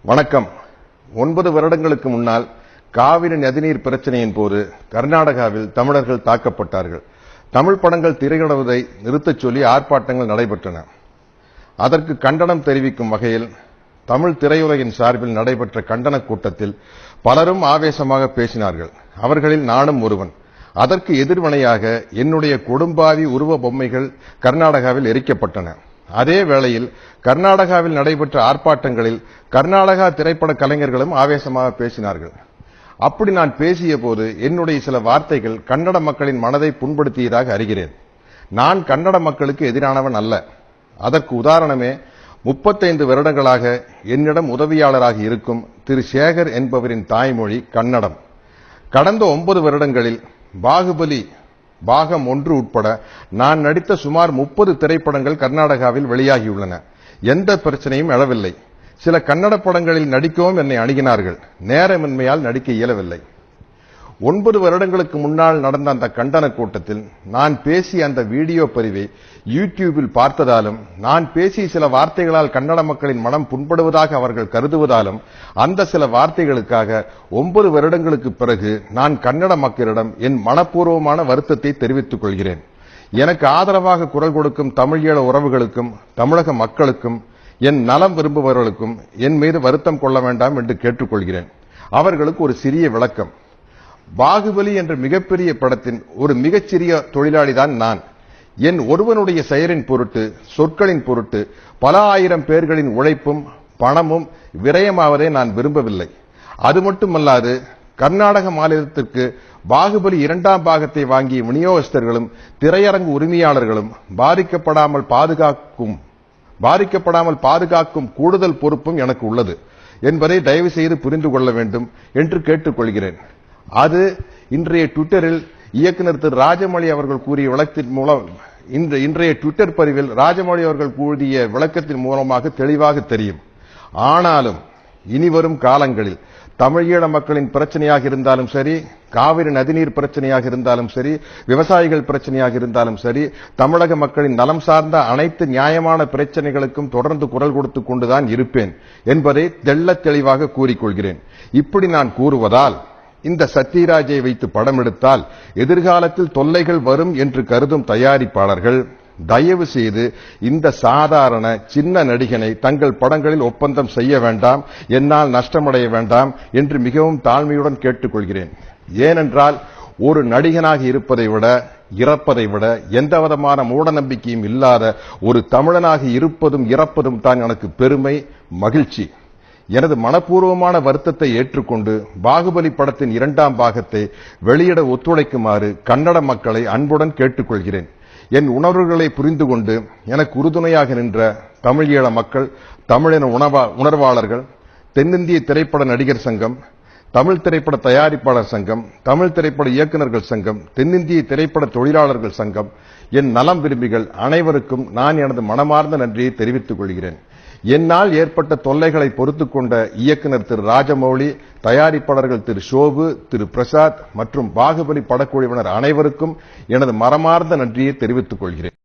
வணக்கம். 9 வருடங்களுக்கு முன்னால் காவிரி நதிநீர் பிரச்சனையின் போது கர்நாடகாவில் தமிழர்கள் தாக்கப்பட்டார்கள். தமிழ் படங்கள் திரையிடுவதை நிறுத்தச் சொல்லி ஆர்ப்பாட்டங்கள் நடைபெற்றன. அதற்கு கண்டனம் தெரிவிக்கும் வகையில் தமிழ் திரையுலகின் சார்பில் நடைபெற்ற கண்டன கூட்டத்தில் பலரும் ஆவேசமாக பேசினார்கள். அவர்களில் நானும் ஒருவன். அதற்கு எதிர்வினையாக என்னுடைய கொடும்பாவி உருவ பொம்மைகள் கர்நாடகாவில் எரிக்கப்பட்டன. அதே வேளையில் கர்நாடகாவில் நடைபெற்ற ஆர்ப்பாட்டங்களில் கர்நாடகா திரைப்பட கலைஞர்களும் ஆவேசமாக பேசினார்கள். அப்படி நான் பேசிய போது என்னுடைய சில வார்த்தைகள் கன்னட மக்களின் மனதை புண்படுத்தியதாக அறிகிறேன். நான் கன்னட மக்களுக்கு எதிரானவன் அல்ல. அதற்கு உதாரணமே 35 வருடங்களாக என்னிடம் உதவியாளராக இருக்கும் திரு சேகர் என்பவரின் தாய்மொழி கன்னடம். கடந்த 9 வருடங்களில் பாகுபலி பாகம் 1 உட்பட நான் நடித்த சுமார் 30 திரைப்படங்கள் கர்நாடகாவில் வெளியாகியுள்ளன. எந்த பிரச்சனையும் எழவில்லை. சில கன்னட படங்களில் நடிக்கவும் என்னை அணுகினார்கள். நேரமின்மையால் நடிக்க இயலவில்லை. 9 வருடங்களுக்கு முன்னால் நடந்த அந்த கண்டன கூட்டத்தில் நான் பேசிய அந்த வீடியோ பதிவை யூடியூபில் பார்த்ததாலும் நான் பேசிய சில வார்த்தைகளால் கன்னட மக்களின் மனம் புண்படுவதாக அவர்கள் கருதுவதாலும் அந்த சில வார்த்தைகளுக்காக 9 வருடங்களுக்கு பிறகு நான் கன்னட மக்களிடம் என் மனப்பூர்வமான வருத்தத்தை தெரிவித்துக் கொள்கிறேன். எனக்கு ஆதரவாக குரல் கொடுக்கும் தமிழீழ உறவுகளுக்கும் தமிழக மக்களுக்கும் என் நலம் விரும்புபவர்களுக்கும் என் மீது வருத்தம் கொள்ள வேண்டாம் என்று கேட்டுக்கொள்கிறேன். அவர்களுக்கு ஒரு சிறிய விளக்கம். பாகுபலி என்ற மிகப்பெரிய படத்தின் ஒரு மிகச்சிறிய தொழிலாளிதான் நான். என் ஒருவனுடைய செயலின் பொருட்டு சொற்களின் பொருட்டு பல ஆயிரம் பேர்களின் உழைப்பும் பணமும் விரயமாவதை நான் விரும்பவில்லை. அது மட்டுமல்லாது கர்நாடக மாநிலத்திற்கு பாகுபலி 2ஆம் பாகத்தை வாங்கிய விநியோகஸ்தர்களும் திரையரங்கு உரிமையாளர்களும் பாதிக்கப்படாமல் பாதுகாக்கும் கூடுதல் பொறுப்பும் எனக்கு உள்ளது என்பதை தயவு செய்து புரிந்து கொள்ள வேண்டும் என்று கேட்டுக்கொள்கிறேன். அது இன்றைய ட்விட்டரில் இயக்குநர் திரு ராஜமௌழி அவர்கள் கூறிய விளக்கத்தின் மூலம் இன்றைய ட்விட்டர் பதிவில் ராஜமௌழி அவர்கள் கூறிய விளக்கத்தின் மூலமாக தெளிவாக தெரியும். ஆனாலும் இனிவரும் காலங்களில் தமிழீழ மக்களின் பிரச்சனையாக இருந்தாலும் சரி, காவிரி நதிநீர் பிரச்சனையாக இருந்தாலும் சரி, விவசாயிகள் பிரச்சனையாக இருந்தாலும் சரி, தமிழக மக்களின் நலம் சார்ந்த அனைத்து நியாயமான பிரச்சனைகளுக்கும் தொடர்ந்து குரல் கொடுத்துக் கொண்டுதான் இருப்பேன் என்பதை தெள்ளத் தெளிவாக கூறிக்கொள்கிறேன். இப்படி நான் கூறுவதால் இந்த சத்யராஜை வைத்து படம் எடுத்தால் எதிர்காலத்தில் தொல்லைகள் வரும் என்று கருதும் தயாரிப்பாளர்கள் தயவு செய்து இந்த சாதாரண சின்ன நடிகனை தங்கள் படங்களில் ஒப்பந்தம் செய்ய வேண்டாம், என்னால் நஷ்டமடைய வேண்டாம் என்று மிகவும் தாழ்மையுடன் கேட்டுக்கொள்கிறேன். ஏனென்றால் ஒரு நடிகனாக இருப்பதை விட இறப்பதை விட எந்தவிதமான மூட நம்பிக்கையும் இல்லாத ஒரு தமிழனாக இருப்பதும் இறப்பதும் தான் எனக்கு பெருமை, மகிழ்ச்சி. எனது மனப்பூர்வமான வருத்தத்தை ஏற்றுக்கொண்டு பாகுபலி படத்தின் 2ஆம் பாகத்தை வெளியிட ஒத்துழைக்குமாறு கன்னட மக்களை அன்புடன் கேட்டுக்கொள்கிறேன். என் உணர்வுகளை புரிந்து கொண்டு எனக்கு உறுதுணையாக நின்ற தமிழீழ மக்கள், தமிழின உணர்வாளர்கள், தென்னிந்திய திரைப்பட நடிகர் சங்கம், தமிழ் திரைப்பட தயாரிப்பாளர் சங்கம், தமிழ் திரைப்பட இயக்குநர்கள் சங்கம், தென்னிந்திய திரைப்பட தொழிலாளர்கள் சங்கம், என் நலம் விரும்பிகள் அனைவருக்கும் நான் எனது மனமார்ந்த நன்றியை தெரிவித்துக் கொள்கிறேன். என்னால் ஏற்பட்ட தொல்லைகளை பொறுத்துக் கொண்ட இயக்குநர் திரு ராஜமௌழி, தயாரிப்பாளர்கள் திரு ஷோபு, திரு பிரசாத் மற்றும் பாகுபலி படக்குழுவினர் அனைவருக்கும் எனது மனமார்ந்த நன்றியை தெரிவித்துக் கொள்கிறேன்.